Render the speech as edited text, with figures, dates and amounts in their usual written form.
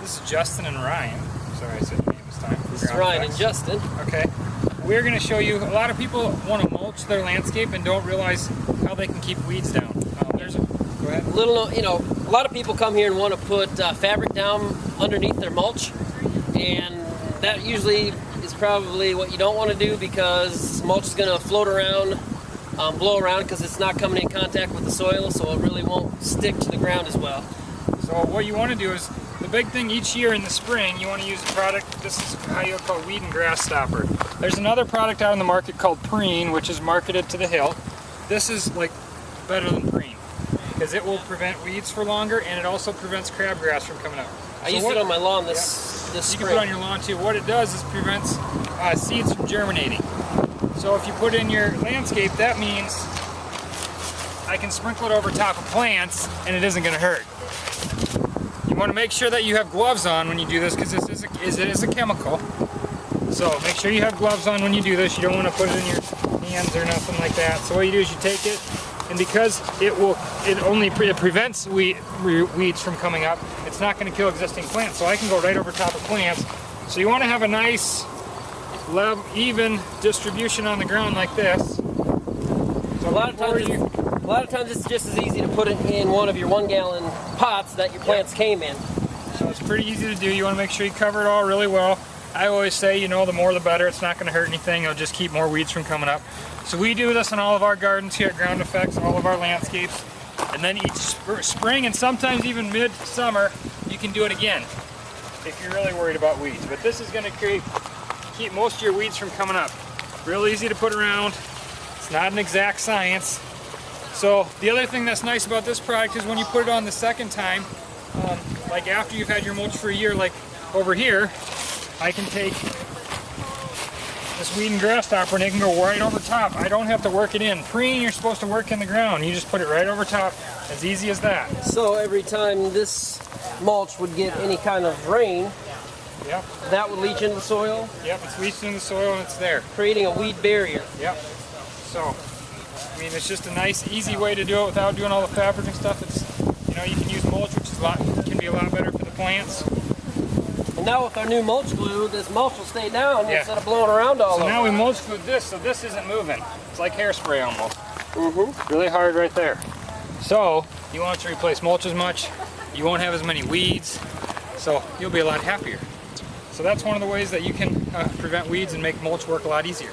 This is Justin and Ryan. Sorry, I said your name this time. This is Ryan and Justin. Okay. We're going to show you, a lot of people want to mulch their landscape and don't realize how they can keep weeds down. Go ahead. A lot of people come here and want to put fabric down underneath their mulch, and that usually is probably what you don't want to do, because mulch is going to float around, blow around, because it's not coming in contact with the soil, so it really won't stick to the ground as well. So what you want to do is, the big thing each year in the spring, you want to use a product, this is how you call weed and grass stopper. There's another product out in the market called Preen, which is marketed to the hilt. This is like better than Preen, because it will prevent weeds for longer, and it also prevents crabgrass from coming up. I used it on my lawn this You spring. can put it on your lawn too. What it does is prevents seeds from germinating. So if you put it in your landscape, that means I can sprinkle it over top of plants and it isn't going to hurt. You want to make sure that you have gloves on when you do this, because it is a chemical. So make sure you have gloves on when you do this. You don't want to put it in your hands or nothing like that. So what you do is you take it, and because it prevents weeds from coming up, it's not going to kill existing plants. So I can go right over top of plants. So you want to have a nice, even distribution on the ground like this. So a lot of times it's just as easy to put it in one of your 1-gallon pots that your plants came in. So it's pretty easy to do. You want to make sure you cover it all really well. I always say, the more the better. It's not going to hurt anything. It'll just keep more weeds from coming up. So we do this in all of our gardens here at Ground Effects, all of our landscapes. And then each spring and sometimes even mid-summer, you can do it again if you're really worried about weeds. But this is going to keep most of your weeds from coming up. Real easy to put around. It's not an exact science. So the other thing that's nice about this product is when you put it on the second time, like after you've had your mulch for a year, like over here, I can take this weed and grass stopper and it can go right over top. I don't have to work it in. Preen, you're supposed to work in the ground. You just put it right over top, as easy as that. So every time this mulch would get any kind of rain, yep, that would leach into the soil? Yep, it's leached into the soil and it's there. Creating a weed barrier. Yep. So, it's just a nice, easy way to do it without doing all the fabric and stuff. It's, you can use mulch, which can be a lot better for the plants. And now with our new mulch glue, this mulch will stay down instead of blowing around all over. So now we mulch glued this, so this isn't moving. It's like hairspray almost. Really hard right there. So, you want it to replace mulch as much, you won't have as many weeds, so you'll be a lot happier. So that's one of the ways that you can prevent weeds and make mulch work a lot easier.